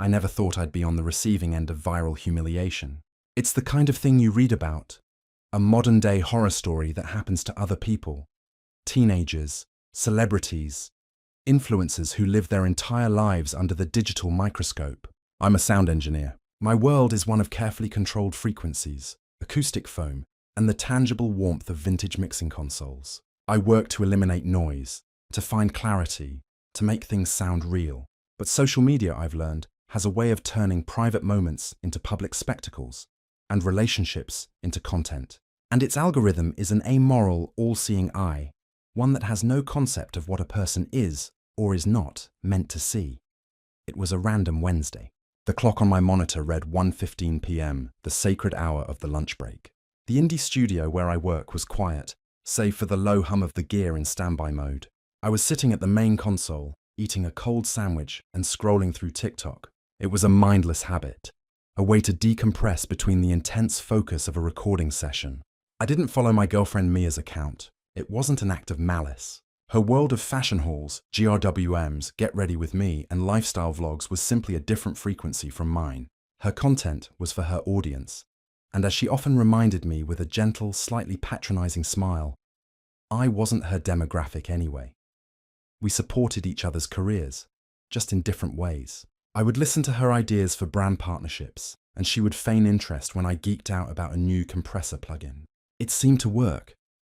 I never thought I'd be on the receiving end of viral humiliation. It's the kind of thing you read about. A modern-day horror story that happens to other people. Teenagers, celebrities, influencers who live their entire lives under the digital microscope. I'm a sound engineer. My world is one of carefully controlled frequencies, acoustic foam, and the tangible warmth of vintage mixing consoles. I work to eliminate noise, to find clarity, to make things sound real. But social media, I've learned, has a way of turning private moments into public spectacles and relationships into content. And its algorithm is an amoral, all-seeing eye, one that has no concept of what a person is or is not meant to see. It was a random Wednesday. The clock on my monitor read 1:15 p.m., the sacred hour of the lunch break. The indie studio where I work was quiet, save for the low hum of the gear in standby mode. I was sitting at the main console, eating a cold sandwich and scrolling through TikTok. It was a mindless habit, a way to decompress between the intense focus of a recording session. I didn't follow my girlfriend Mia's account. It wasn't an act of malice. Her world of fashion hauls, GRWMs, Get Ready With Me, and lifestyle vlogs was simply a different frequency from mine. Her content was for her audience, and as she often reminded me with a gentle, slightly patronizing smile, I wasn't her demographic anyway. We supported each other's careers, just in different ways. I would listen to her ideas for brand partnerships, and she would feign interest when I geeked out about a new compressor plugin. It seemed to work.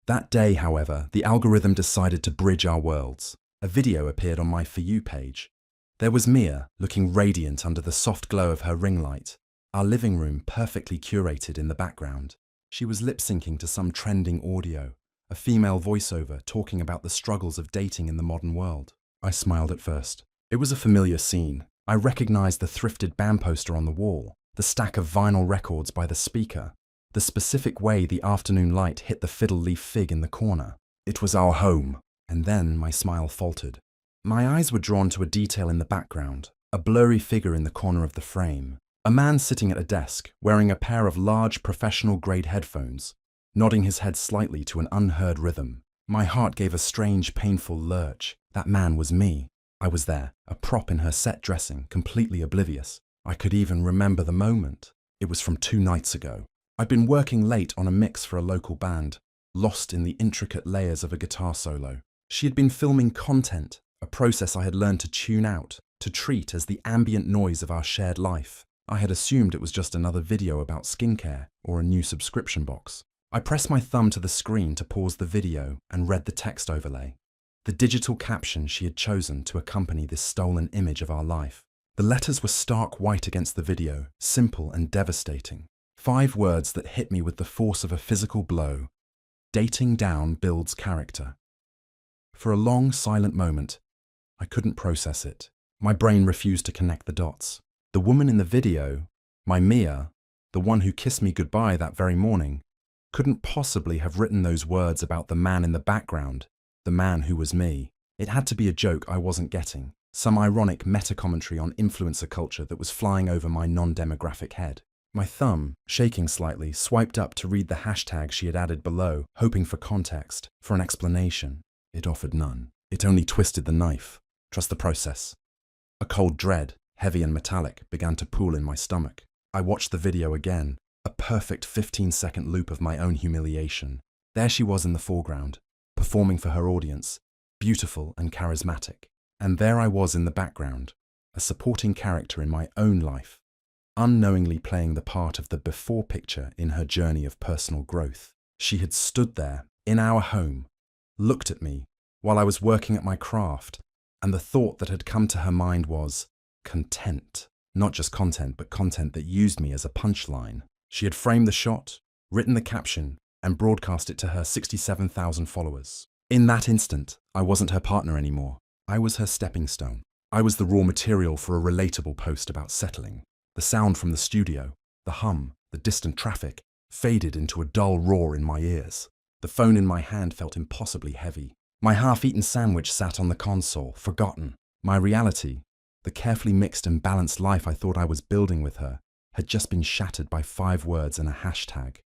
That day, however, the algorithm decided to bridge our worlds. A video appeared on my For You page. There was Mia, looking radiant under the soft glow of her ring light, our living room perfectly curated in the background. She was lip-syncing to some trending audio, a female voiceover talking about the struggles of dating in the modern world. I smiled at first. It was a familiar scene. I recognized the thrifted band poster on the wall, the stack of vinyl records by the speaker, the specific way the afternoon light hit the fiddle leaf fig in the corner. It was our home. And then my smile faltered. My eyes were drawn to a detail in the background, a blurry figure in the corner of the frame. A man sitting at a desk, wearing a pair of large professional-grade headphones, nodding his head slightly to an unheard rhythm. My heart gave a strange, painful lurch. That man was me. I was there, a prop in her set dressing, completely oblivious. I could even remember the moment. It was from 2 nights ago. I'd been working late on a mix for a local band, lost in the intricate layers of a guitar solo. She had been filming content, a process I had learned to tune out, to treat as the ambient noise of our shared life. I had assumed it was just another video about skincare or a new subscription box. I pressed my thumb to the screen to pause the video and read the text overlay. The digital caption she had chosen to accompany this stolen image of our life. The letters were stark white against the video, simple and devastating. 5 words that hit me with the force of a physical blow. Dating down builds character. For a long, silent moment, I couldn't process it. My brain refused to connect the dots. The woman in the video, my Mia, the one who kissed me goodbye that very morning, couldn't possibly have written those words about the man in the background, the man who was me. It had to be a joke I wasn't getting, some ironic meta-commentary on influencer culture that was flying over my non-demographic head. My thumb, shaking slightly, swiped up to read the hashtag she had added below, hoping for context, for an explanation. It offered none. It only twisted the knife. Trust the process. A cold dread, heavy and metallic, began to pool in my stomach. I watched the video again, a perfect 15-second loop of my own humiliation. There she was in the foreground, performing for her audience, beautiful and charismatic. And there I was in the background, a supporting character in my own life, unknowingly playing the part of the before picture in her journey of personal growth. She had stood there, in our home, looked at me, while I was working at my craft, and the thought that had come to her mind was content. Not just content, but content that used me as a punchline. She had framed the shot, written the caption, and broadcast it to her 67,000 followers. In that instant, I wasn't her partner anymore. I was her stepping stone. I was the raw material for a relatable post about settling. The sound from the studio, the hum, the distant traffic, faded into a dull roar in my ears. The phone in my hand felt impossibly heavy. My half-eaten sandwich sat on the console, forgotten. My reality, the carefully mixed and balanced life I thought I was building with her, had just been shattered by 5 words and a hashtag.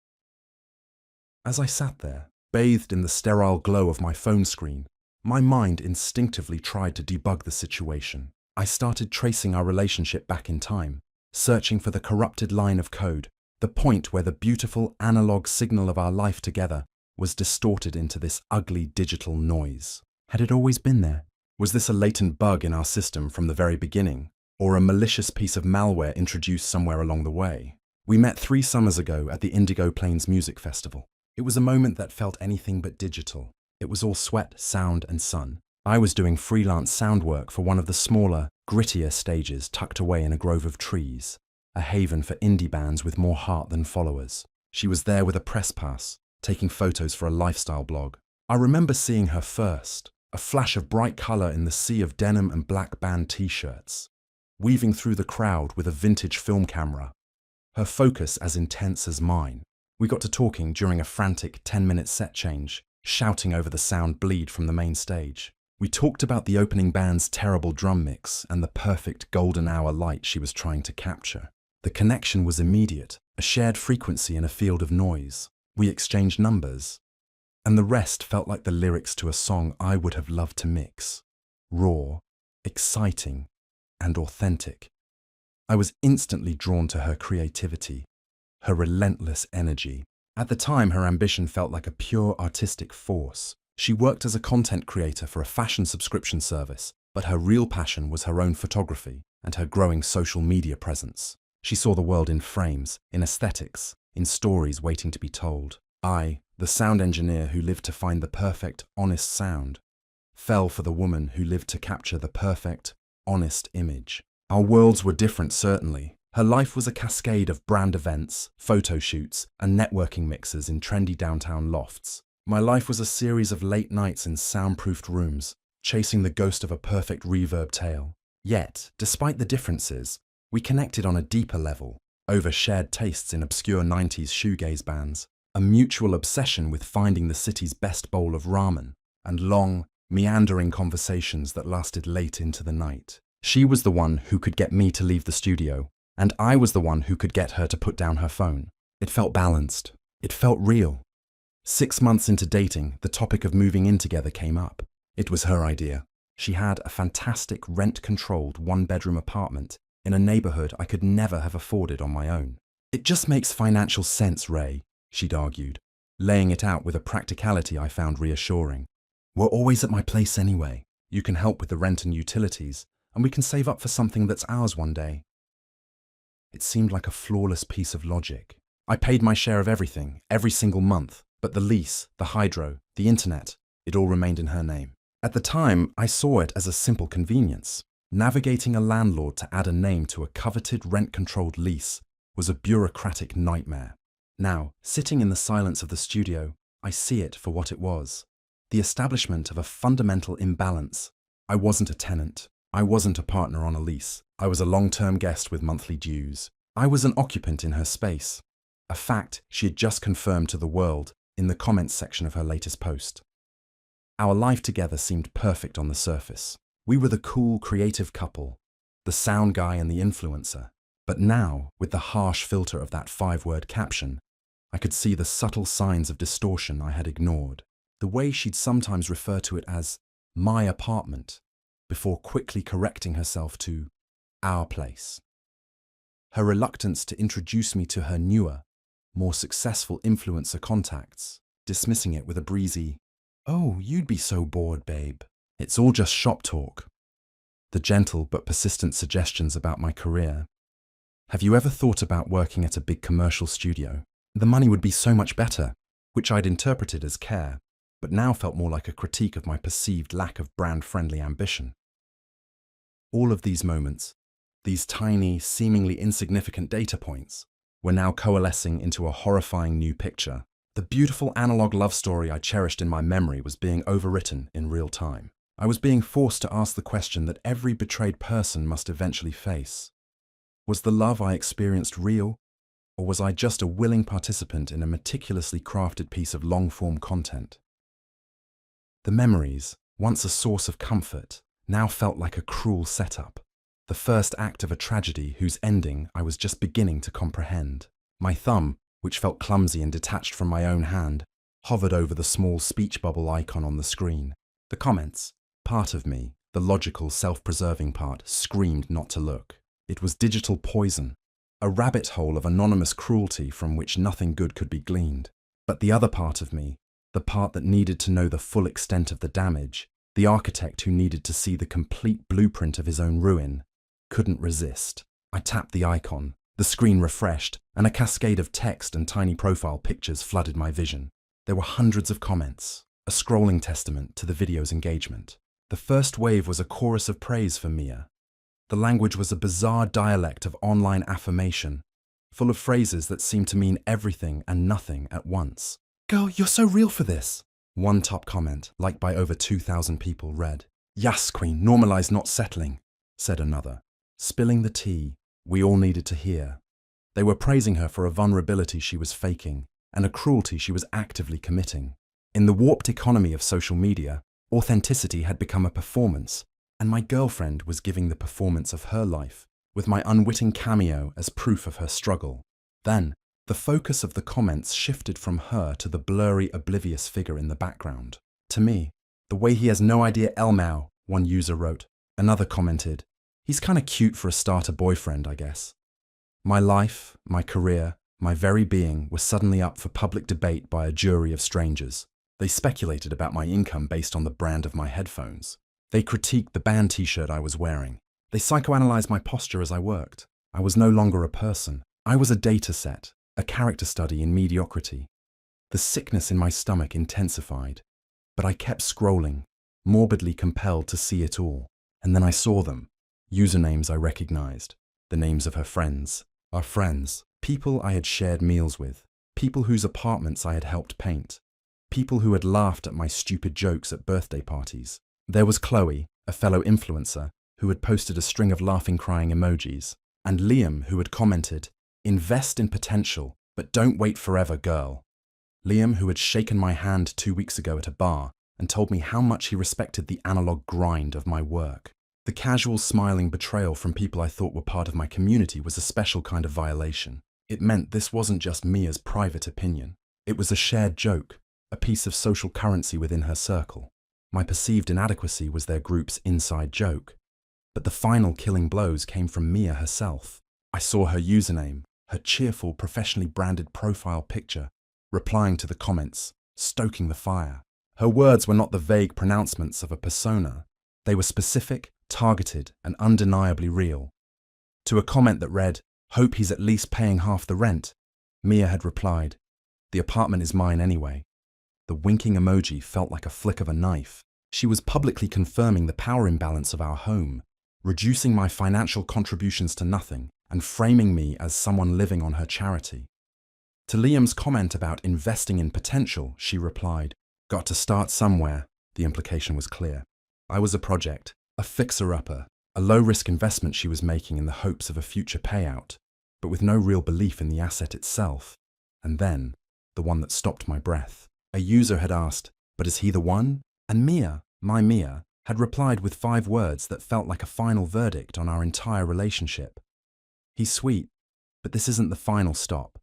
As I sat there, bathed in the sterile glow of my phone screen, my mind instinctively tried to debug the situation. I started tracing our relationship back in time, searching for the corrupted line of code, the point where the beautiful analog signal of our life together was distorted into this ugly digital noise. Had it always been there? Was this a latent bug in our system from the very beginning, or a malicious piece of malware introduced somewhere along the way? We met 3 summers ago at the Indigo Plains Music Festival. It was a moment that felt anything but digital. It was all sweat, sound, and sun. I was doing freelance sound work for one of the smaller, grittier stages tucked away in a grove of trees, a haven for indie bands with more heart than followers. She was there with a press pass, taking photos for a lifestyle blog. I remember seeing her first, a flash of bright color in the sea of denim and black band t-shirts, weaving through the crowd with a vintage film camera, her focus as intense as mine. We got to talking during a frantic 10-minute set change, shouting over the sound bleed from the main stage. We talked about the opening band's terrible drum mix and the perfect golden hour light she was trying to capture. The connection was immediate, a shared frequency in a field of noise. We exchanged numbers, and the rest felt like the lyrics to a song I would have loved to mix. Raw, exciting, and authentic. I was instantly drawn to her creativity, her relentless energy. At the time, her ambition felt like a pure artistic force. She worked as a content creator for a fashion subscription service, but her real passion was her own photography and her growing social media presence. She saw the world in frames, in aesthetics, in stories waiting to be told. I, the sound engineer who lived to find the perfect, honest sound, fell for the woman who lived to capture the perfect, honest image. Our worlds were different, certainly. Her life was a cascade of brand events, photo shoots, and networking mixers in trendy downtown lofts. My life was a series of late nights in soundproofed rooms, chasing the ghost of a perfect reverb tale. Yet, despite the differences, we connected on a deeper level, over shared tastes in obscure 90s shoegaze bands, a mutual obsession with finding the city's best bowl of ramen, and long, meandering conversations that lasted late into the night. She was the one who could get me to leave the studio, and I was the one who could get her to put down her phone. It felt balanced. It felt real. 6 months into dating, the topic of moving in together came up. It was her idea. She had a fantastic rent-controlled one-bedroom apartment in a neighborhood I could never have afforded on my own. It just makes financial sense, Ray, she'd argued, laying it out with a practicality I found reassuring. We're always at my place anyway. You can help with the rent and utilities, and we can save up for something that's ours one day. It seemed like a flawless piece of logic. I paid my share of everything, every single month, but the lease, the hydro, the internet, it all remained in her name. At the time, I saw it as a simple convenience. Navigating a landlord to add a name to a coveted rent-controlled lease was a bureaucratic nightmare. Now, sitting in the silence of the studio, I see it for what it was. The establishment of a fundamental imbalance. I wasn't a tenant. I wasn't a partner on a lease. I was a long-term guest with monthly dues. I was an occupant in her space, a fact she had just confirmed to the world in the comments section of her latest post. Our life together seemed perfect on the surface. We were the cool, creative couple, the sound guy and the influencer. But now, with the harsh filter of that 5-word caption, I could see the subtle signs of distortion I had ignored. The way she'd sometimes refer to it as my apartment, before quickly correcting herself to our place. Her reluctance to introduce me to her newer, more successful influencer contacts, dismissing it with a breezy, "Oh, you'd be so bored, babe. It's all just shop talk." The gentle but persistent suggestions about my career. "Have you ever thought about working at a big commercial studio? The money would be so much better," which I'd interpreted as care, but now felt more like a critique of my perceived lack of brand-friendly ambition. All of these moments, these tiny, seemingly insignificant data points, were now coalescing into a horrifying new picture. The beautiful analog love story I cherished in my memory was being overwritten in real time. I was being forced to ask the question that every betrayed person must eventually face. Was the love I experienced real, or was I just a willing participant in a meticulously crafted piece of long-form content? The memories, once a source of comfort, now felt like a cruel setup, the first act of a tragedy whose ending I was just beginning to comprehend. My thumb, which felt clumsy and detached from my own hand, hovered over the small speech bubble icon on the screen. The comments, part of me, The logical, self-preserving part screamed not to look. It was digital poison, a rabbit hole of anonymous cruelty from which nothing good could be gleaned. But the other part of me, the part that needed to know the full extent of the damage, the architect who needed to see the complete blueprint of his own ruin, couldn't resist. I tapped the icon, the screen refreshed, and a cascade of text and tiny profile pictures flooded my vision. There were hundreds of comments, a scrolling testament to the video's engagement. The first wave was a chorus of praise for Mia. The language was a bizarre dialect of online affirmation, full of phrases that seemed to mean everything and nothing at once. "Girl, you're so real for this," one top comment, liked by over 2,000 people, read. "Yas, queen, normalize not settling," said another, spilling the tea we all needed to hear. They were praising her for a vulnerability she was faking and a cruelty she was actively committing. In the warped economy of social media, authenticity had become a performance, and my girlfriend was giving the performance of her life, with my unwitting cameo as proof of her struggle. Then, the focus of the comments shifted from her to the blurry, oblivious figure in the background. To me, "The way he has no idea Elmau," one user wrote. Another commented, "He's kinda cute for a starter boyfriend, I guess." My life, my career, my very being was suddenly up for public debate by a jury of strangers. They speculated about my income based on the brand of my headphones. They critiqued the band t-shirt I was wearing. They psychoanalyzed my posture as I worked. I was no longer a person. I was a data set, a character study in mediocrity. The sickness in my stomach intensified, but I kept scrolling, morbidly compelled to see it all. And then I saw them. Usernames I recognized, the names of her friends, our friends, people I had shared meals with, people whose apartments I had helped paint, people who had laughed at my stupid jokes at birthday parties. There was Chloe, a fellow influencer, who had posted a string of laughing crying emojis, and Liam, who had commented, "Invest in potential, but don't wait forever, girl." Liam, who had shaken my hand 2 weeks ago at a bar and told me how much he respected the analog grind of my work. The casual smiling betrayal from people I thought were part of my community was a special kind of violation. It meant this wasn't just Mia's private opinion. It was a shared joke, a piece of social currency within her circle. My perceived inadequacy was their group's inside joke. But the final killing blows came from Mia herself. I saw her username, her cheerful, professionally branded profile picture, replying to the comments, stoking the fire. Her words were not the vague pronouncements of a persona. They were specific, targeted, and undeniably real. To a comment that read, "Hope he's at least paying half the rent," Mia had replied, "The apartment is mine anyway." The winking emoji felt like a flick of a knife. She was publicly confirming the power imbalance of our home, reducing my financial contributions to nothing, and framing me as someone living on her charity. To Liam's comment about investing in potential, she replied, "Got to start somewhere." The implication was clear. I was a project, a fixer-upper, a low-risk investment she was making in the hopes of a future payout, but with no real belief in the asset itself. And then, the one that stopped my breath. A user had asked, "But is he the one?" And Mia, my Mia, had replied with 5 words that felt like a final verdict on our entire relationship. "He's sweet, but this isn't the final stop."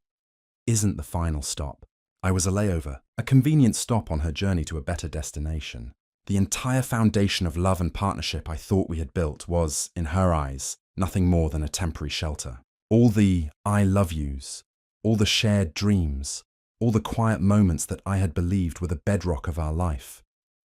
Isn't the final stop. I was a layover, a convenient stop on her journey to a better destination. The entire foundation of love and partnership I thought we had built was, in her eyes, nothing more than a temporary shelter. All the "I love yous," all the shared dreams, all the quiet moments that I had believed were the bedrock of our life,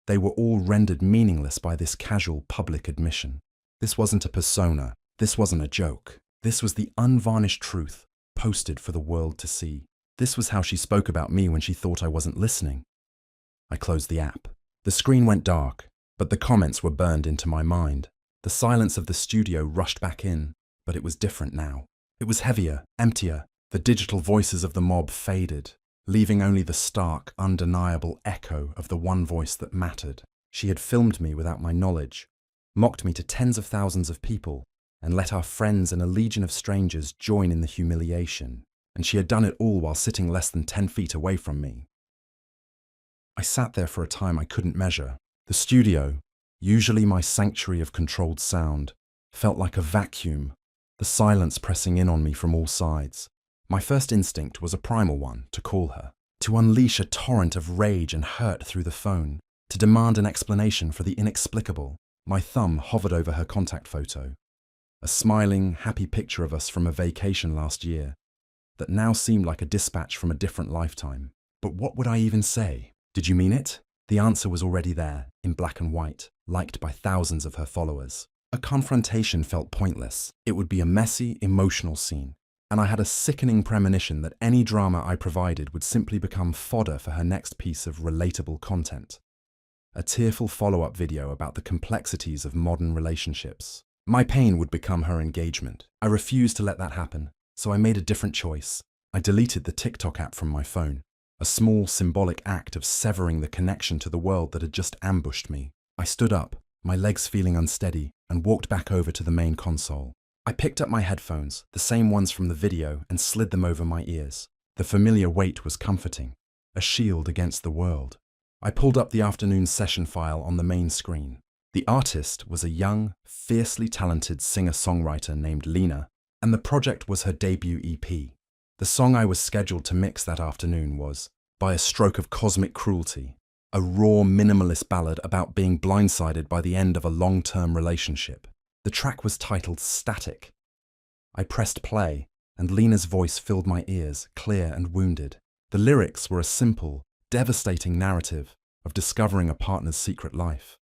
they were all rendered meaningless by this casual public admission. This wasn't a persona. This wasn't a joke. This was the unvarnished truth, posted for the world to see. This was how she spoke about me when she thought I wasn't listening. I closed the app. The screen went dark, but the comments were burned into my mind. The silence of the studio rushed back in, but it was different now. It was heavier, emptier. The digital voices of the mob faded, leaving only the stark, undeniable echo of the one voice that mattered. She had filmed me without my knowledge, mocked me to tens of thousands of people, and let our friends and a legion of strangers join in the humiliation. And she had done it all while sitting less than 10 feet away from me. I sat there for a time I couldn't measure. The studio, usually my sanctuary of controlled sound, felt like a vacuum, the silence pressing in on me from all sides. My first instinct was a primal one, to call her, to unleash a torrent of rage and hurt through the phone, to demand an explanation for the inexplicable. My thumb hovered over her contact photo, a smiling, happy picture of us from a vacation last year that now seemed like a dispatch from a different lifetime. But what would I even say? Did you mean it? The answer was already there, in black and white, liked by thousands of her followers. A confrontation felt pointless. It would be a messy, emotional scene, and I had a sickening premonition that any drama I provided would simply become fodder for her next piece of relatable content. A tearful follow-up video about the complexities of modern relationships. My pain would become her engagement. I refused to let that happen, so I made a different choice. I deleted the TikTok app from my phone, a small symbolic act of severing the connection to the world that had just ambushed me. I stood up, my legs feeling unsteady, and walked back over to the main console. I picked up my headphones, the same ones from the video, and slid them over my ears. The familiar weight was comforting, a shield against the world. I pulled up the afternoon session file on the main screen. The artist was a young, fiercely talented singer-songwriter named Lena, and the project was her debut EP. The song I was scheduled to mix that afternoon was By a Stroke of Cosmic Cruelty, a raw minimalist ballad about being blindsided by the end of a long-term relationship. The track was titled Static. I pressed play, and Lena's voice filled my ears, clear and wounded. The lyrics were a simple, devastating narrative of discovering a partner's secret life,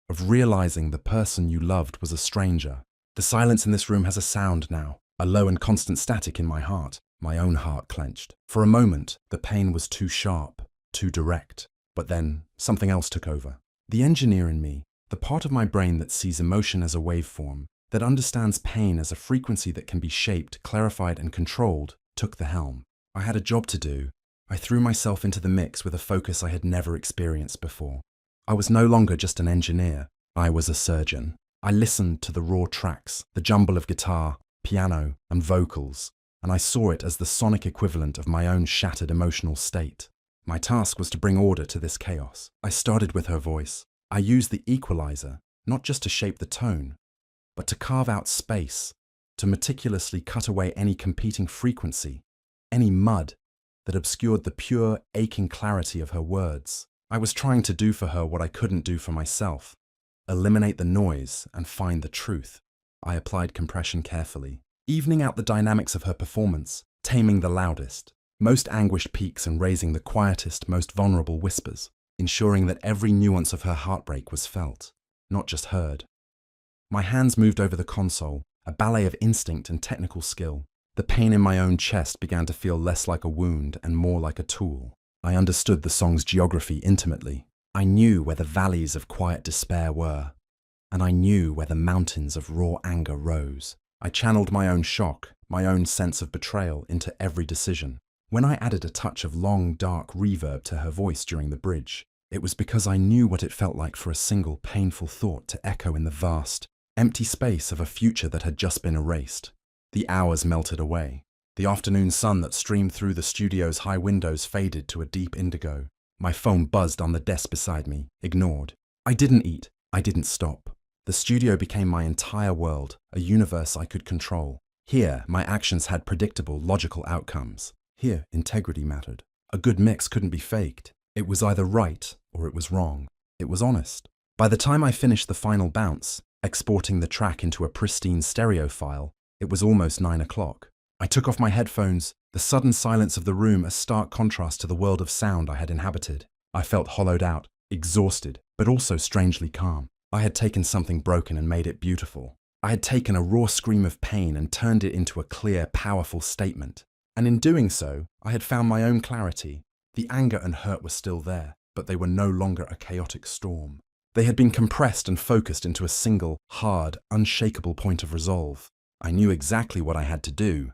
of realizing the person you loved was a stranger. The silence in this room has a sound now, a low and constant static in my heart. My own heart clenched. For a moment, the pain was too sharp, too direct. But then, something else took over. The engineer in me, the part of my brain that sees emotion as a waveform, that understands pain as a frequency that can be shaped, clarified, and controlled, took the helm. I had a job to do. I threw myself into the mix with a focus I had never experienced before. I was no longer just an engineer. I was a surgeon. I listened to the raw tracks, the jumble of guitar, piano, and vocals, and I saw it as the sonic equivalent of my own shattered emotional state. My task was to bring order to this chaos. I started with her voice. I used the equalizer, not just to shape the tone, but to carve out space, to meticulously cut away any competing frequency, any mud that obscured the pure, aching clarity of her words. I was trying to do for her what I couldn't do for myself, eliminate the noise and find the truth. I applied compression carefully, evening out the dynamics of her performance, taming the loudest, most anguished peaks and raising the quietest, most vulnerable whispers, ensuring that every nuance of her heartbreak was felt, not just heard. My hands moved over the console, a ballet of instinct and technical skill. The pain in my own chest began to feel less like a wound and more like a tool. I understood the song's geography intimately. I knew where the valleys of quiet despair were, and I knew where the mountains of raw anger rose. I channeled my own shock, my own sense of betrayal into every decision. When I added a touch of long, dark reverb to her voice during the bridge, it was because I knew what it felt like for a single painful thought to echo in the vast, empty space of a future that had just been erased. The hours melted away. The afternoon sun that streamed through the studio's high windows faded to a deep indigo. My phone buzzed on the desk beside me, ignored. I didn't eat. I didn't stop. The studio became my entire world, a universe I could control. Here, my actions had predictable, logical outcomes. Here, integrity mattered. A good mix couldn't be faked. It was either right or it was wrong. It was honest. By the time I finished the final bounce, exporting the track into a pristine stereo file, it was almost 9 o'clock. I took off my headphones, the sudden silence of the room a stark contrast to the world of sound I had inhabited. I felt hollowed out, exhausted, but also strangely calm. I had taken something broken and made it beautiful. I had taken a raw scream of pain and turned it into a clear, powerful statement. And in doing so, I had found my own clarity. The anger and hurt were still there, but they were no longer a chaotic storm. They had been compressed and focused into a single, hard, unshakable point of resolve. I knew exactly what I had to do.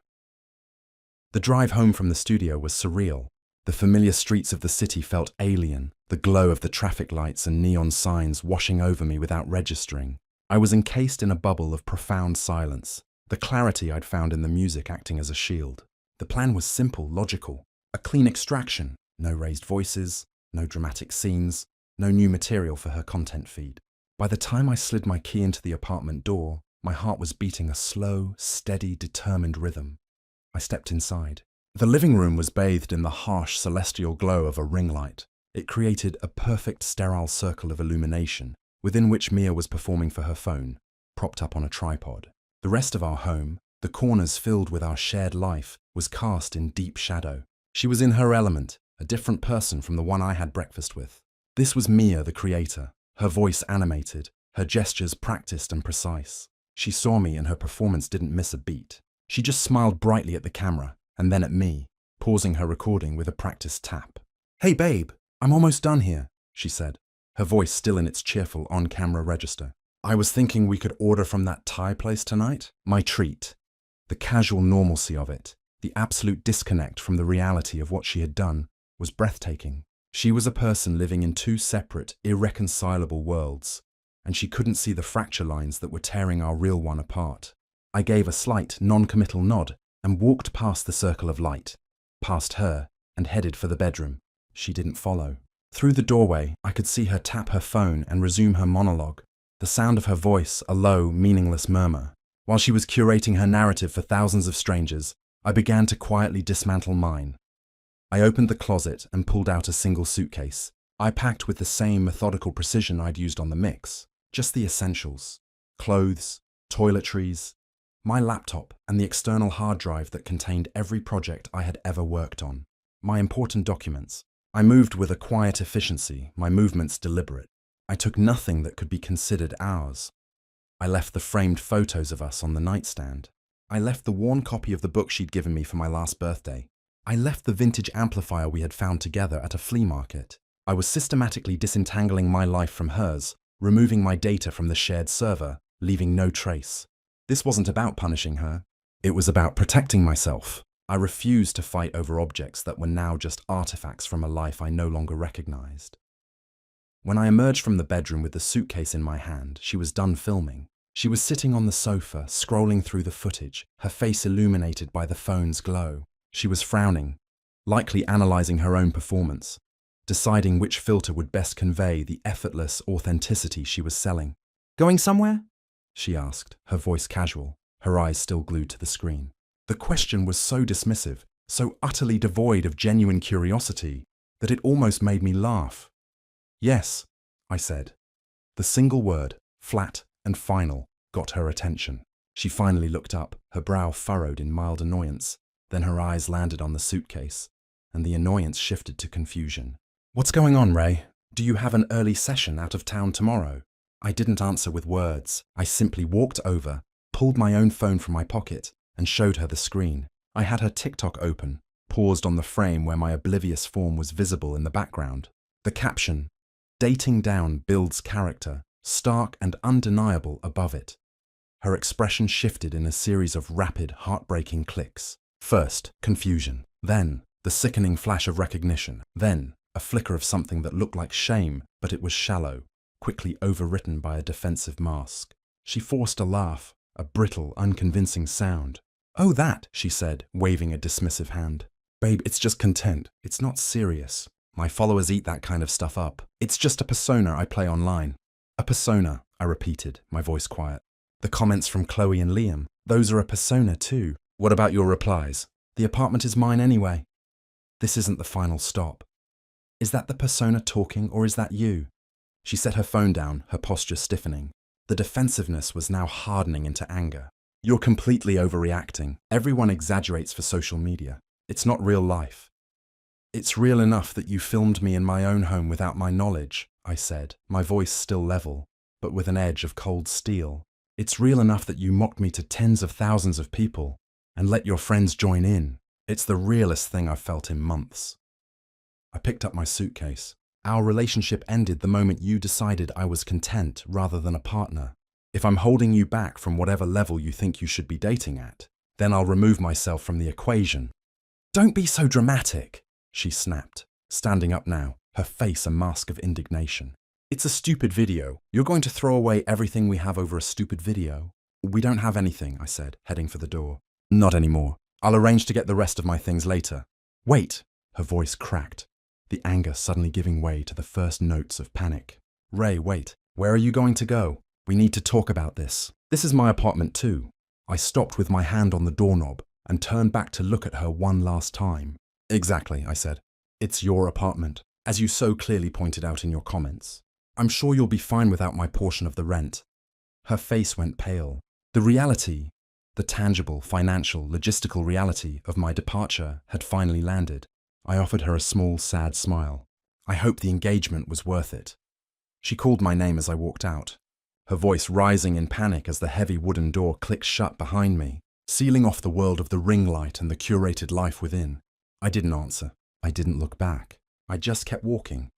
The drive home from the studio was surreal. The familiar streets of the city felt alien, the glow of the traffic lights and neon signs washing over me without registering. I was encased in a bubble of profound silence, the clarity I'd found in the music acting as a shield. The plan was simple, logical, a clean extraction, no raised voices, no dramatic scenes, no new material for her content feed. By the time I slid my key into the apartment door, my heart was beating a slow, steady, determined rhythm. I stepped inside. The living room was bathed in the harsh, celestial glow of a ring light. It created a perfect, sterile circle of illumination, within which Mia was performing for her phone, propped up on a tripod. The rest of our home, the corners filled with our shared life, was cast in deep shadow. She was in her element, a different person from the one I had breakfast with. This was Mia, the creator, her voice animated, her gestures practiced and precise. She saw me and her performance didn't miss a beat. She just smiled brightly at the camera, and then at me, pausing her recording with a practiced tap. "Hey babe, I'm almost done here," she said, her voice still in its cheerful on-camera register. "I was thinking we could order from that Thai place tonight." My treat. The casual normalcy of it, the absolute disconnect from the reality of what she had done, was breathtaking. She was a person living in two separate, irreconcilable worlds, and she couldn't see the fracture lines that were tearing our real one apart. I gave a slight, non-committal nod and walked past the circle of light, past her, and headed for the bedroom. She didn't follow. Through the doorway, I could see her tap her phone and resume her monologue, the sound of her voice a low, meaningless murmur. While she was curating her narrative for thousands of strangers, I began to quietly dismantle mine. I opened the closet and pulled out a single suitcase. I packed with the same methodical precision I'd used on the mix, just the essentials: clothes, toiletries, my laptop, and the external hard drive that contained every project I had ever worked on. My important documents. I moved with a quiet efficiency, my movements deliberate. I took nothing that could be considered ours. I left the framed photos of us on the nightstand. I left the worn copy of the book she'd given me for my last birthday. I left the vintage amplifier we had found together at a flea market. I was systematically disentangling my life from hers, removing my data from the shared server, leaving no trace. This wasn't about punishing her. It was about protecting myself. I refused to fight over objects that were now just artifacts from a life I no longer recognized. When I emerged from the bedroom with the suitcase in my hand, she was done filming. She was sitting on the sofa, scrolling through the footage, her face illuminated by the phone's glow. She was frowning, likely analyzing her own performance, deciding which filter would best convey the effortless authenticity she was selling. "Going somewhere?" she asked, her voice casual, her eyes still glued to the screen. The question was so dismissive, so utterly devoid of genuine curiosity, that it almost made me laugh. "Yes," I said. The single word, flat and final, got her attention. She finally looked up, her brow furrowed in mild annoyance. Then her eyes landed on the suitcase, and the annoyance shifted to confusion. "What's going on, Ray? Do you have an early session out of town tomorrow?" I didn't answer with words. I simply walked over, pulled my own phone from my pocket, and showed her the screen. I had her TikTok open, paused on the frame where my oblivious form was visible in the background. The caption, "Dating down builds character," stark and undeniable above it. Her expression shifted in a series of rapid, heartbreaking clicks. First, confusion. Then, the sickening flash of recognition. Then, a flicker of something that looked like shame, but it was shallow, quickly overwritten by a defensive mask. She forced a laugh, a brittle, unconvincing sound. "Oh, that," she said, waving a dismissive hand. "Babe, it's just content. It's not serious. My followers eat that kind of stuff up. It's just a persona I play online." "A persona," I repeated, my voice quiet. "The comments from Chloe and Liam, those are a persona too. What about your replies? The apartment is mine anyway." This isn't the final stop. Is that the persona talking, or is that you? She set her phone down, her posture stiffening. The defensiveness was now hardening into anger. "You're completely overreacting. Everyone exaggerates for social media. It's not real life." "It's real enough that you filmed me in my own home without my knowledge," I said, my voice still level, but with an edge of cold steel. "It's real enough that you mocked me to tens of thousands of people and let your friends join in. It's the realest thing I've felt in months." I picked up my suitcase. "Our relationship ended the moment you decided I was content rather than a partner. If I'm holding you back from whatever level you think you should be dating at, then I'll remove myself from the equation." "Don't be so dramatic," she snapped, standing up now, her face a mask of indignation. "It's a stupid video. You're going to throw away everything we have over a stupid video?" "We don't have anything," I said, heading for the door. "Not anymore. I'll arrange to get the rest of my things later." "Wait," her voice cracked, the anger suddenly giving way to the first notes of panic. "Ray, wait. Where are you going to go? We need to talk about this. This is my apartment too." I stopped with my hand on the doorknob and turned back to look at her one last time. "Exactly," I said. "It's your apartment, as you so clearly pointed out in your comments. I'm sure you'll be fine without my portion of the rent. Her face went pale. The reality, the tangible, financial, logistical reality of my departure had finally landed. I offered her a small, sad smile. I hoped the engagement was worth it. She called my name as I walked out, her voice rising in panic as the heavy wooden door clicked shut behind me, sealing off the world of the ring light and the curated life within. I didn't answer. I didn't look back. I just kept walking.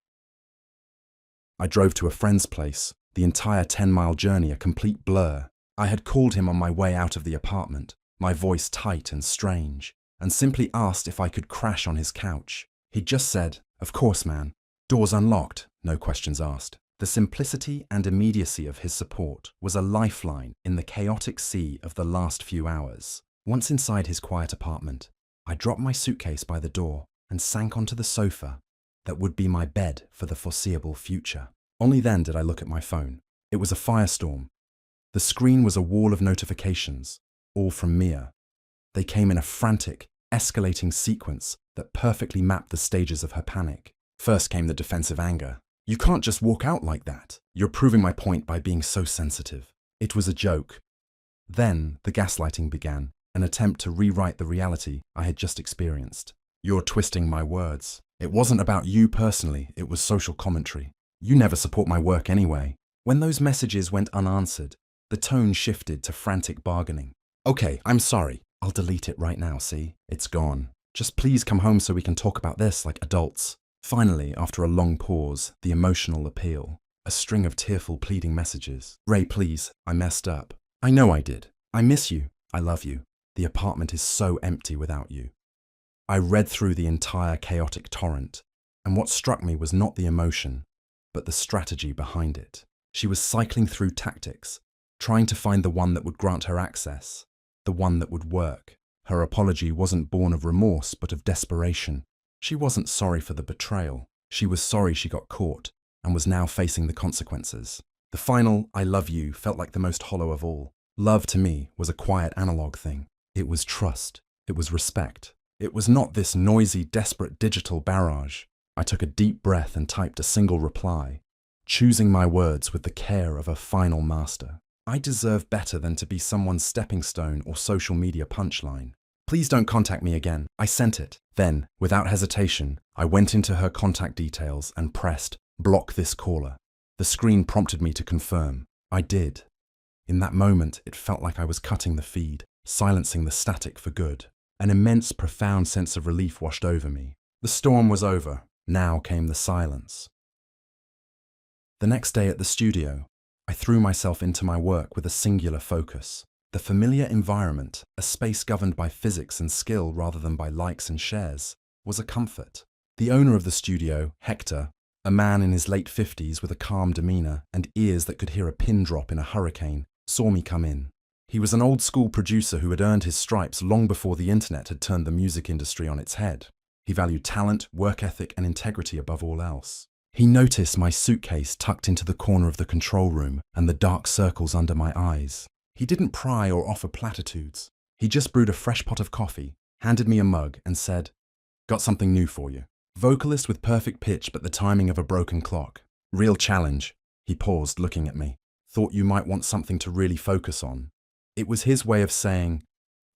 I drove to a friend's place, the entire 10-mile journey a complete blur. I had called him on my way out of the apartment, my voice tight and strange, and simply asked if I could crash on his couch. He'd just said, "Of course, man." Doors unlocked, no questions asked. The simplicity and immediacy of his support was a lifeline in the chaotic sea of the last few hours. Once inside his quiet apartment, I dropped my suitcase by the door and sank onto the sofa that would be my bed for the foreseeable future. Only then did I look at my phone. It was a firestorm. The screen was a wall of notifications, all from Mia. They came in a frantic, escalating sequence that perfectly mapped the stages of her panic. First came the defensive anger. "You can't just walk out like that. You're proving my point by being so sensitive." It was a joke. Then the gaslighting began, an attempt to rewrite the reality I had just experienced. "You're twisting my words. It wasn't about you personally, it was social commentary. You never support my work anyway." When those messages went unanswered, the tone shifted to frantic bargaining. "Okay, I'm sorry. I'll delete it right now, see? It's gone. Just please come home so we can talk about this like adults." Finally, after a long pause, the emotional appeal. A string of tearful pleading messages. "Ray, please, I messed up. I know I did. I miss you. I love you. The apartment is so empty without you." I read through the entire chaotic torrent, and what struck me was not the emotion, but the strategy behind it. She was cycling through tactics, trying to find the one that would grant her access, the one that would work. Her apology wasn't born of remorse, but of desperation. She wasn't sorry for the betrayal. She was sorry she got caught and was now facing the consequences. The final "I love you" felt like the most hollow of all. Love to me was a quiet analog thing. It was trust. It was respect. It was not this noisy, desperate digital barrage. I took a deep breath and typed a single reply, choosing my words with the care of a final master. I deserve better than to be someone's stepping stone or social media punchline. "Please don't contact me again." I sent it. Then, without hesitation, I went into her contact details and pressed "Block this caller." The screen prompted me to confirm. I did. In that moment, it felt like I was cutting the feed, silencing the static for good. An immense, profound sense of relief washed over me. The storm was over. Now came the silence. The next day at the studio, I threw myself into my work with a singular focus. The familiar environment, a space governed by physics and skill rather than by likes and shares, was a comfort. The owner of the studio, Hector, a man in his late 50s with a calm demeanor and ears that could hear a pin drop in a hurricane, saw me come in. He was an old-school producer who had earned his stripes long before the internet had turned the music industry on its head. He valued talent, work ethic, and integrity above all else. He noticed my suitcase tucked into the corner of the control room and the dark circles under my eyes. He didn't pry or offer platitudes. He just brewed a fresh pot of coffee, handed me a mug, and said, "Got something new for you." Vocalist with perfect pitch but the timing of a broken clock. Real challenge. He paused, looking at me. Thought you might want something to really focus on. It was his way of saying,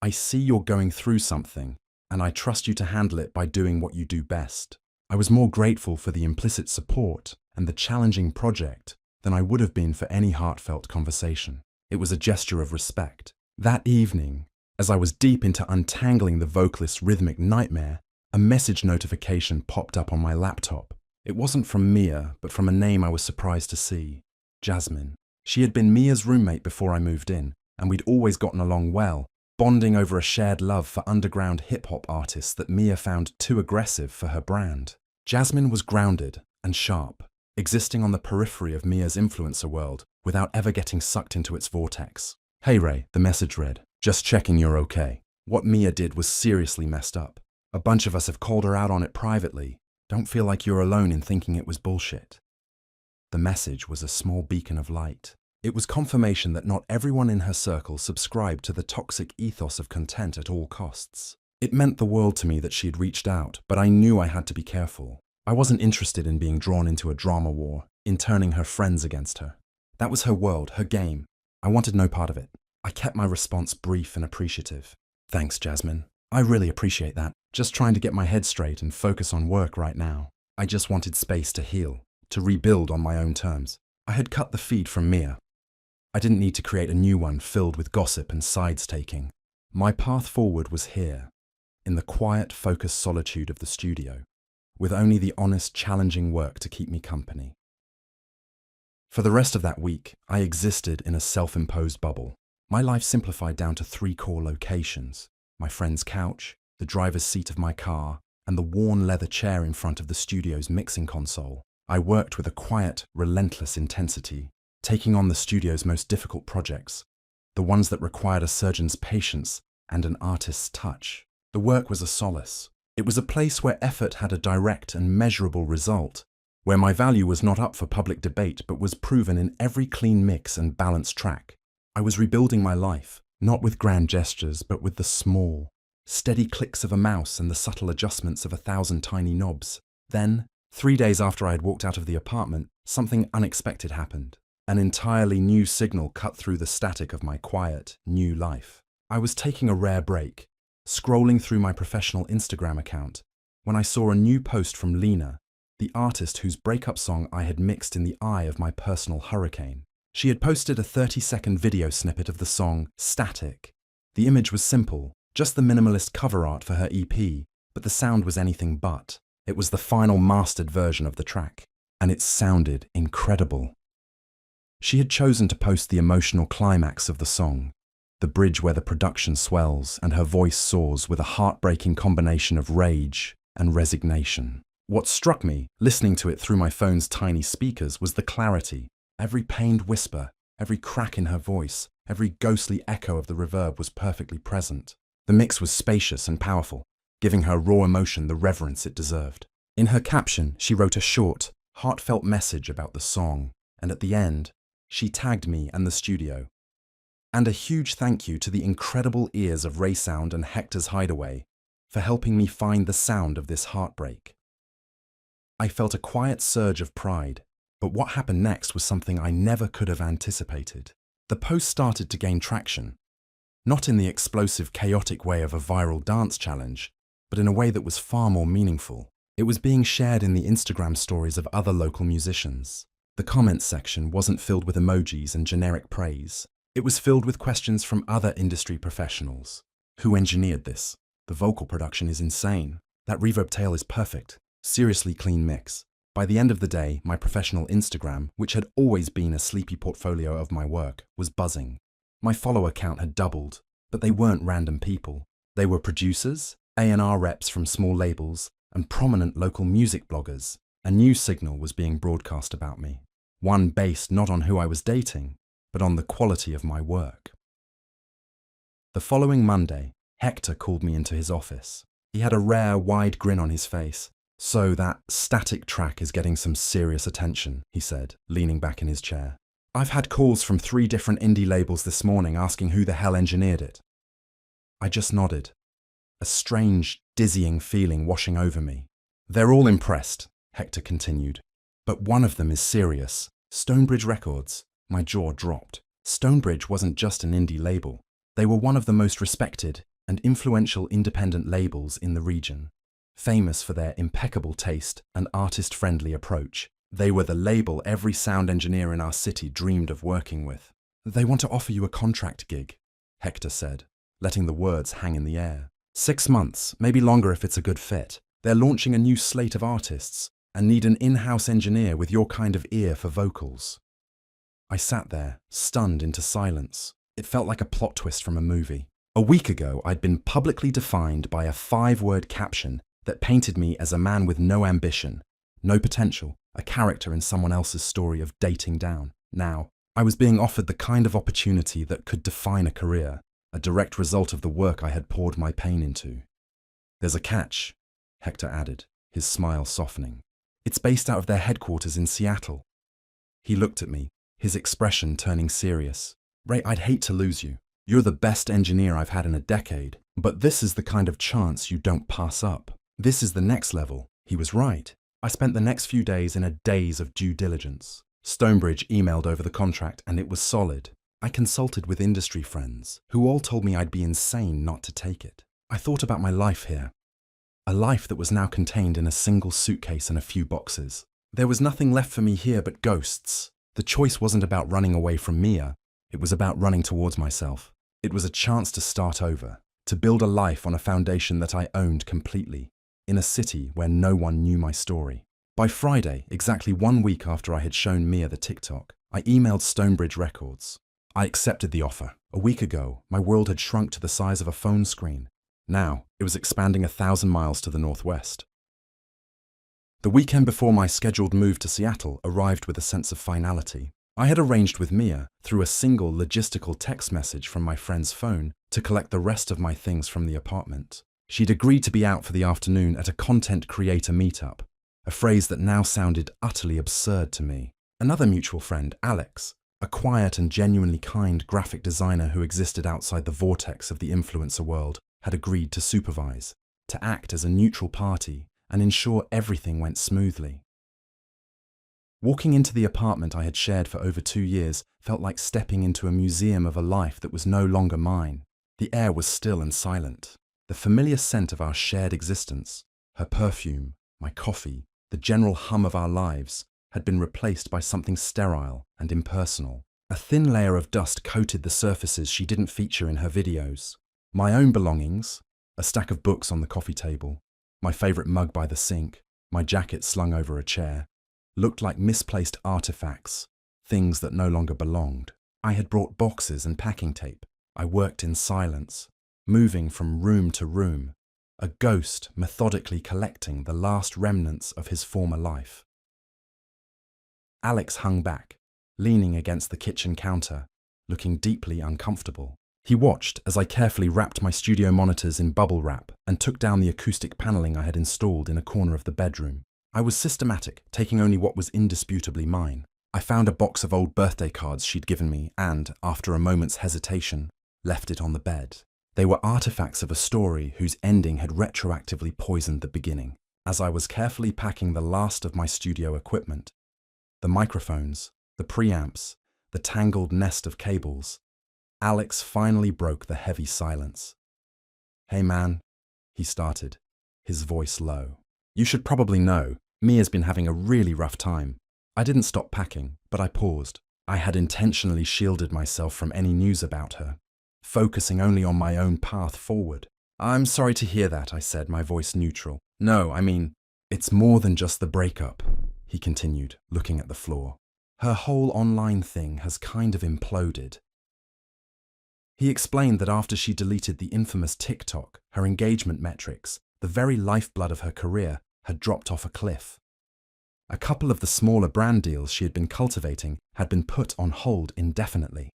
"I see you're going through something, and I trust you to handle it by doing what you do best." I was more grateful for the implicit support and the challenging project than I would have been for any heartfelt conversation. It was a gesture of respect. That evening, as I was deep into untangling the vocalist's rhythmic nightmare, a message notification popped up on my laptop. It wasn't from Mia, but from a name I was surprised to see. Jasmine. She had been Mia's roommate before I moved in, and we'd always gotten along well, bonding over a shared love for underground hip-hop artists that Mia found too aggressive for her brand. Jasmine was grounded and sharp, existing on the periphery of Mia's influencer world without ever getting sucked into its vortex. "Hey Ray," the message read. "Just checking you're okay. What Mia did was seriously messed up. A bunch of us have called her out on it privately. Don't feel like you're alone in thinking it was bullshit." The message was a small beacon of light. It was confirmation that not everyone in her circle subscribed to the toxic ethos of content at all costs. It meant the world to me that she had reached out, but I knew I had to be careful. I wasn't interested in being drawn into a drama war, in turning her friends against her. That was her world, her game. I wanted no part of it. I kept my response brief and appreciative. Thanks, Jasmine. I really appreciate that. Just trying to get my head straight and focus on work right now. I just wanted space to heal, to rebuild on my own terms. I had cut the feed from Mia. I didn't need to create a new one filled with gossip and sides taking. My path forward was here, in the quiet, focused solitude of the studio, with only the honest, challenging work to keep me company. For the rest of that week, I existed in a self-imposed bubble. My life simplified down to 3 core locations: my friend's couch, the driver's seat of my car, and the worn leather chair in front of the studio's mixing console. I worked with a quiet, relentless intensity, taking on the studio's most difficult projects, the ones that required a surgeon's patience and an artist's touch. The work was a solace. It was a place where effort had a direct and measurable result, where my value was not up for public debate but was proven in every clean mix and balanced track. I was rebuilding my life, not with grand gestures but with the small, steady clicks of a mouse and the subtle adjustments of 1,000 tiny knobs. Then, 3 days after I had walked out of the apartment, something unexpected happened. An entirely new signal cut through the static of my quiet, new life. I was taking a rare break, scrolling through my professional Instagram account, when I saw a new post from Lena, the artist whose breakup song I had mixed in the eye of my personal hurricane. She had posted a 30-second video snippet of the song Static. The image was simple, just the minimalist cover art for her EP, but the sound was anything but. It was the final mastered version of the track, and it sounded incredible. She had chosen to post the emotional climax of the song, the bridge where the production swells and her voice soars with a heartbreaking combination of rage and resignation. What struck me, listening to it through my phone's tiny speakers, was the clarity. Every pained whisper, every crack in her voice, every ghostly echo of the reverb was perfectly present. The mix was spacious and powerful, giving her raw emotion the reverence it deserved. In her caption, she wrote a short, heartfelt message about the song, and at the end, she tagged me and the studio. And a huge thank you to the incredible ears of Ray Sound and Hector's Hideaway for helping me find the sound of this heartbreak. I felt a quiet surge of pride, but what happened next was something I never could have anticipated. The post started to gain traction, not in the explosive, chaotic way of a viral dance challenge, but in a way that was far more meaningful. It was being shared in the Instagram stories of other local musicians. The comments section wasn't filled with emojis and generic praise. It was filled with questions from other industry professionals. Who engineered this? The vocal production is insane. That reverb tail is perfect. Seriously clean mix. By the end of the day, my professional Instagram, which had always been a sleepy portfolio of my work, was buzzing. My follower count had doubled, but they weren't random people. They were producers, A&R reps from small labels, and prominent local music bloggers. A new signal was being broadcast about me. One based not on who I was dating, but on the quality of my work. The following Monday, Hector called me into his office. He had a rare, wide grin on his face. "So that Static track is getting some serious attention," he said, leaning back in his chair. "I've had calls from 3 different indie labels this morning asking who the hell engineered it." I just nodded, a strange, dizzying feeling washing over me. "They're all impressed," Hector continued. "But one of them is serious. Stonebridge Records." My jaw dropped. Stonebridge wasn't just an indie label. They were one of the most respected and influential independent labels in the region. Famous for their impeccable taste and artist-friendly approach. They were the label every sound engineer in our city dreamed of working with. "They want to offer you a contract gig," Hector said, letting the words hang in the air. 6 months, maybe longer if it's a good fit. They're launching a new slate of artists and need an in-house engineer with your kind of ear for vocals. I sat there, stunned into silence. It felt like a plot twist from a movie. A week ago, I'd been publicly defined by a 5-word caption that painted me as a man with no ambition, no potential, a character in someone else's story of dating down. Now, I was being offered the kind of opportunity that could define a career, a direct result of the work I had poured my pain into. "There's a catch," Hector added, his smile softening. "It's based out of their headquarters in Seattle." He looked at me, his expression turning serious. "Ray, I'd hate to lose you. You're the best engineer I've had in a decade, but this is the kind of chance you don't pass up. This is the next level." He was right. I spent the next few days in a daze of due diligence. Stonebridge emailed over the contract and it was solid. I consulted with industry friends, who all told me I'd be insane not to take it. I thought about my life here. A life that was now contained in a single suitcase and a few boxes. There was nothing left for me here but ghosts. The choice wasn't about running away from Mia, it was about running towards myself. It was a chance to start over, to build a life on a foundation that I owned completely, in a city where no one knew my story. By Friday, exactly 1 week after I had shown Mia the TikTok, I emailed Stonebridge Records. I accepted the offer. A week ago, my world had shrunk to the size of a phone screen. Now, it was expanding 1,000 miles to the northwest. The weekend before my scheduled move to Seattle arrived with a sense of finality. I had arranged with Mia, through a single logistical text message from my friend's phone, to collect the rest of my things from the apartment. She'd agreed to be out for the afternoon at a content creator meetup, a phrase that now sounded utterly absurd to me. Another mutual friend, Alex, a quiet and genuinely kind graphic designer who existed outside the vortex of the influencer world, had agreed to supervise, to act as a neutral party and ensure everything went smoothly. Walking into the apartment I had shared for over 2 years felt like stepping into a museum of a life that was no longer mine. The air was still and silent. The familiar scent of our shared existence, her perfume, my coffee, the general hum of our lives, had been replaced by something sterile and impersonal. A thin layer of dust coated the surfaces she didn't feature in her videos. My own belongings, a stack of books on the coffee table, my favourite mug by the sink, my jacket slung over a chair, looked like misplaced artifacts, things that no longer belonged. I had brought boxes and packing tape. I worked in silence, moving from room to room, a ghost methodically collecting the last remnants of his former life. Alex hung back, leaning against the kitchen counter, looking deeply uncomfortable. He watched as I carefully wrapped my studio monitors in bubble wrap and took down the acoustic paneling I had installed in a corner of the bedroom. I was systematic, taking only what was indisputably mine. I found a box of old birthday cards she'd given me and, after a moment's hesitation, left it on the bed. They were artifacts of a story whose ending had retroactively poisoned the beginning. As I was carefully packing the last of my studio equipment, the microphones, the preamps, the tangled nest of cables, Alex finally broke the heavy silence. "Hey man," he started, his voice low. "You should probably know, Mia's been having a really rough time." I didn't stop packing, but I paused. I had intentionally shielded myself from any news about her, focusing only on my own path forward. "I'm sorry to hear that," I said, my voice neutral. "No, I mean, it's more than just the breakup," he continued, looking at the floor. "Her whole online thing has kind of imploded." He explained that after she deleted the infamous TikTok, her engagement metrics, the very lifeblood of her career, had dropped off a cliff. A couple of the smaller brand deals she had been cultivating had been put on hold indefinitely.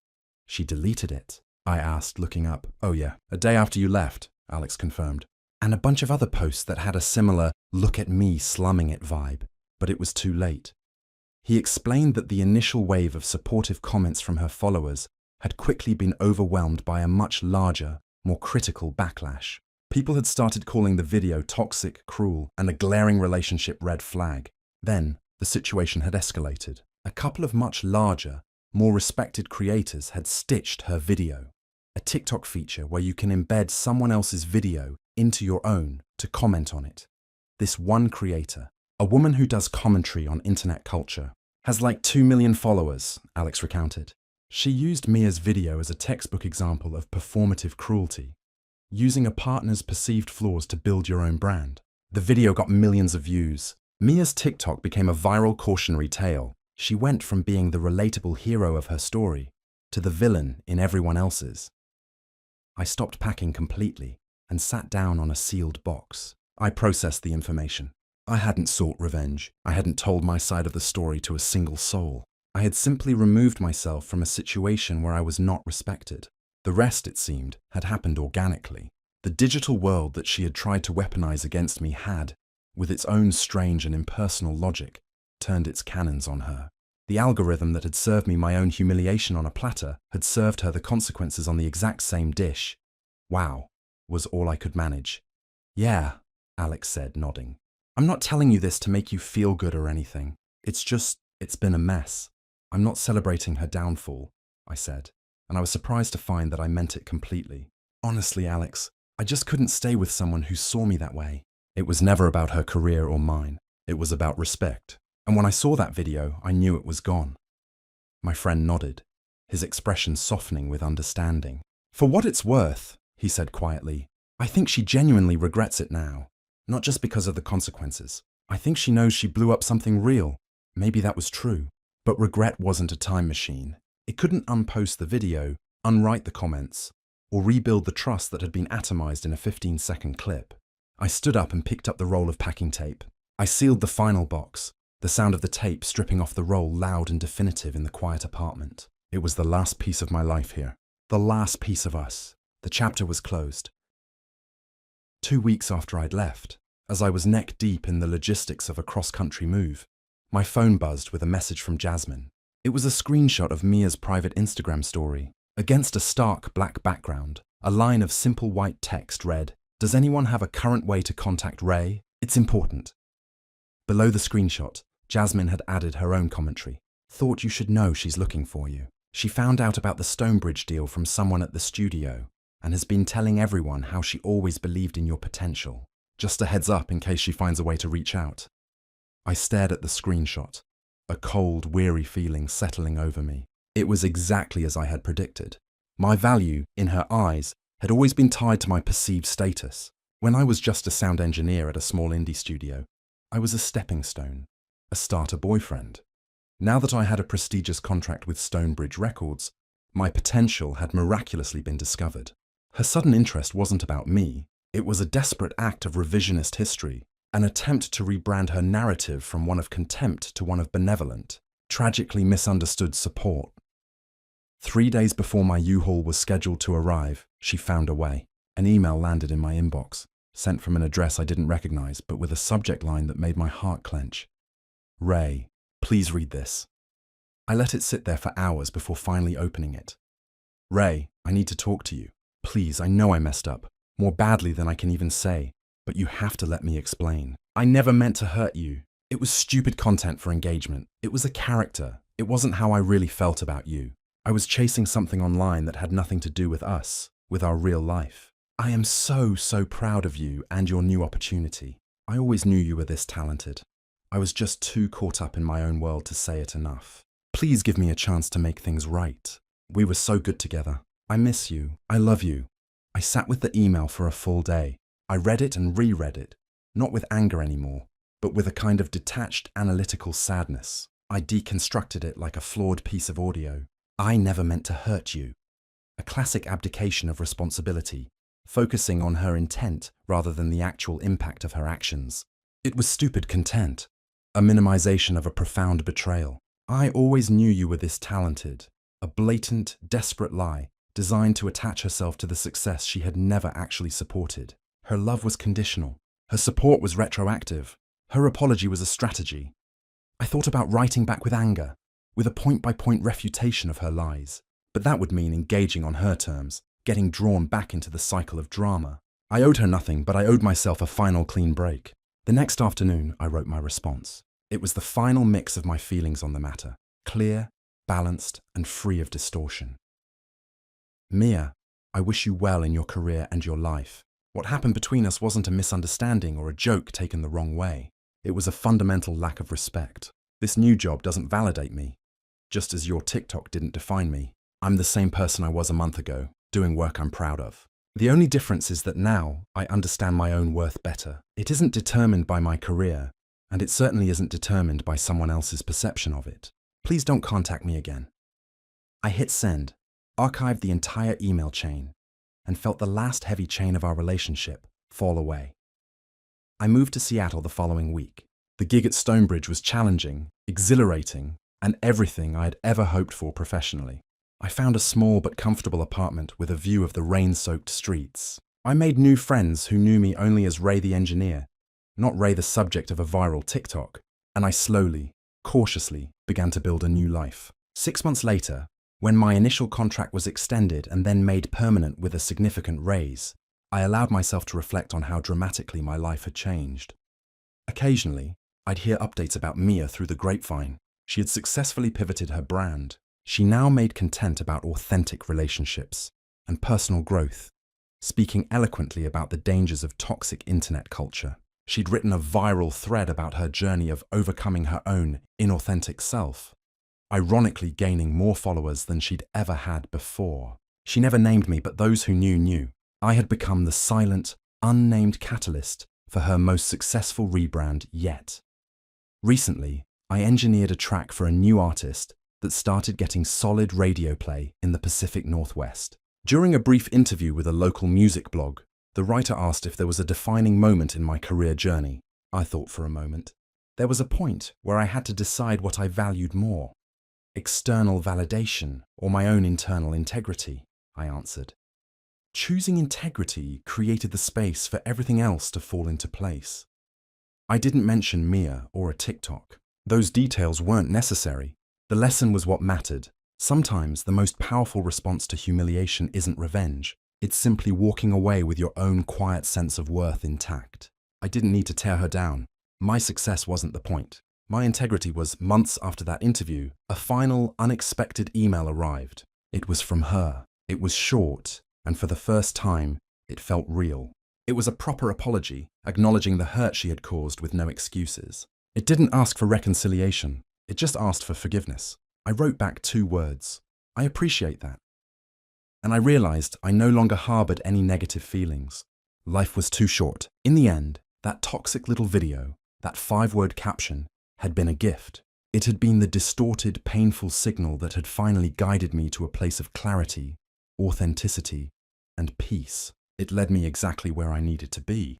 "She deleted it?" I asked, looking up. "Oh yeah, a day after you left," Alex confirmed. "And a bunch of other posts that had a similar look at me slumming it vibe, but it was too late." He explained that the initial wave of supportive comments from her followers had quickly been overwhelmed by a much larger, more critical backlash. People had started calling the video toxic, cruel, and a glaring relationship red flag. Then, the situation had escalated. A couple of much larger, more respected creators had stitched her video, a TikTok feature where you can embed someone else's video into your own to comment on it. This one creator, a woman who does commentary on internet culture, has like 2 million followers, Alex recounted. She used Mia's video as a textbook example of performative cruelty, using a partner's perceived flaws to build your own brand. The video got millions of views. Mia's TikTok became a viral cautionary tale. She went from being the relatable hero of her story to the villain in everyone else's. I stopped packing completely and sat down on a sealed box. I processed the information. I hadn't sought revenge. I hadn't told my side of the story to a single soul. I had simply removed myself from a situation where I was not respected. The rest, it seemed, had happened organically. The digital world that she had tried to weaponize against me had, with its own strange and impersonal logic, turned its cannons on her. The algorithm that had served me my own humiliation on a platter had served her the consequences on the exact same dish. Wow, was all I could manage. "Yeah," Alex said, nodding. I'm not telling you this to make you feel good or anything. It's been a mess. I'm not celebrating her downfall, I said, and I was surprised to find that I meant it completely. Honestly, Alex, I just couldn't stay with someone who saw me that way. It was never about her career or mine. It was about respect. And when I saw that video, I knew it was gone. My friend nodded, his expression softening with understanding. For what it's worth, he said quietly, I think she genuinely regrets it now. Not just because of the consequences. I think she knows she blew up something real. Maybe that was true. But regret wasn't a time machine. It couldn't unpost the video, unwrite the comments, or rebuild the trust that had been atomized in a 15-second clip. I stood up and picked up the roll of packing tape. I sealed the final box, the sound of the tape stripping off the roll loud and definitive in the quiet apartment. It was the last piece of my life here. The last piece of us. The chapter was closed. 2 weeks after I'd left, as I was neck deep in the logistics of a cross-country move, my phone buzzed with a message from Jasmine. It was a screenshot of Mia's private Instagram story. Against a stark black background, a line of simple white text read, "Does anyone have a current way to contact Ray? It's important." Below the screenshot, Jasmine had added her own commentary. "Thought you should know she's looking for you. She found out about the Stonebridge deal from someone at the studio and has been telling everyone how she always believed in your potential. Just a heads up in case she finds a way to reach out." I stared at the screenshot, a cold, weary feeling settling over me. It was exactly as I had predicted. My value, in her eyes, had always been tied to my perceived status. When I was just a sound engineer at a small indie studio, I was a stepping stone, a starter boyfriend. Now that I had a prestigious contract with Stonebridge Records, my potential had miraculously been discovered. Her sudden interest wasn't about me. It was a desperate act of revisionist history, an attempt to rebrand her narrative from one of contempt to one of benevolent, tragically misunderstood support. 3 days before my U-Haul was scheduled to arrive, she found a way. An email landed in my inbox, sent from an address I didn't recognize, but with a subject line that made my heart clench. "Ray, please read this." I let it sit there for hours before finally opening it. "Ray, I need to talk to you. Please, I know I messed up, more badly than I can even say, but you have to let me explain. I never meant to hurt you. It was stupid content for engagement. It was a character. It wasn't how I really felt about you. I was chasing something online that had nothing to do with us, with our real life. I am so proud of you and your new opportunity. I always knew you were this talented. I was just too caught up in my own world to say it enough. Please give me a chance to make things right. We were so good together. I miss you. I love you." I sat with the email for a full day. I read it and reread it, not with anger anymore, but with a kind of detached, analytical sadness. I deconstructed it like a flawed piece of audio. I never meant to hurt you. A classic abdication of responsibility, focusing on her intent rather than the actual impact of her actions. It was stupid content, a minimization of a profound betrayal. I always knew you were this talented, a blatant, desperate lie designed to attach herself to the success she had never actually supported. Her love was conditional. Her support was retroactive. Her apology was a strategy. I thought about writing back with anger, with a point-by-point refutation of her lies. But that would mean engaging on her terms, getting drawn back into the cycle of drama. I owed her nothing, but I owed myself a final clean break. The next afternoon, I wrote my response. It was the final mix of my feelings on the matter, clear, balanced, and free of distortion. "Mia, I wish you well in your career and your life. What happened between us wasn't a misunderstanding or a joke taken the wrong way. It was a fundamental lack of respect. This new job doesn't validate me, just as your TikTok didn't define me. I'm the same person I was a month ago, doing work I'm proud of. The only difference is that now I understand my own worth better. It isn't determined by my career, and it certainly isn't determined by someone else's perception of it. Please don't contact me again." I hit send, archived the entire email chain, and felt the last heavy chain of our relationship fall away. I moved to Seattle the following week. The gig at Stonebridge was challenging, exhilarating, and everything I had ever hoped for professionally. I found a small but comfortable apartment with a view of the rain-soaked streets. I made new friends who knew me only as Ray the engineer, not Ray the subject of a viral TikTok, and I slowly, cautiously began to build a new life. 6 months later, when my initial contract was extended and then made permanent with a significant raise, I allowed myself to reflect on how dramatically my life had changed. Occasionally, I'd hear updates about Mia through the grapevine. She had successfully pivoted her brand. She now made content about authentic relationships and personal growth, speaking eloquently about the dangers of toxic internet culture. She'd written a viral thread about her journey of overcoming her own inauthentic self, ironically gaining more followers than she'd ever had before. She never named me, but those who knew knew. I had become the silent, unnamed catalyst for her most successful rebrand yet. Recently, I engineered a track for a new artist that started getting solid radio play in the Pacific Northwest. During a brief interview with a local music blog, the writer asked if there was a defining moment in my career journey. I thought for a moment. There was a point where I had to decide what I valued more: external validation or my own internal integrity, I answered. Choosing integrity created the space for everything else to fall into place. I didn't mention Mia or a TikTok. Those details weren't necessary. The lesson was what mattered. Sometimes the most powerful response to humiliation isn't revenge. It's simply walking away with your own quiet sense of worth intact. I didn't need to tear her down. My success wasn't the point. My integrity was, months after that interview, a final, unexpected email arrived. It was from her. It was short, and for the first time, it felt real. It was a proper apology, acknowledging the hurt she had caused with no excuses. It didn't ask for reconciliation. It just asked for forgiveness. I wrote back 2 words. I appreciate that. And I realized I no longer harbored any negative feelings. Life was too short. In the end, that toxic little video, that 5-word caption, had been a gift. It had been the distorted, painful signal that had finally guided me to a place of clarity, authenticity, and peace. It led me exactly where I needed to be.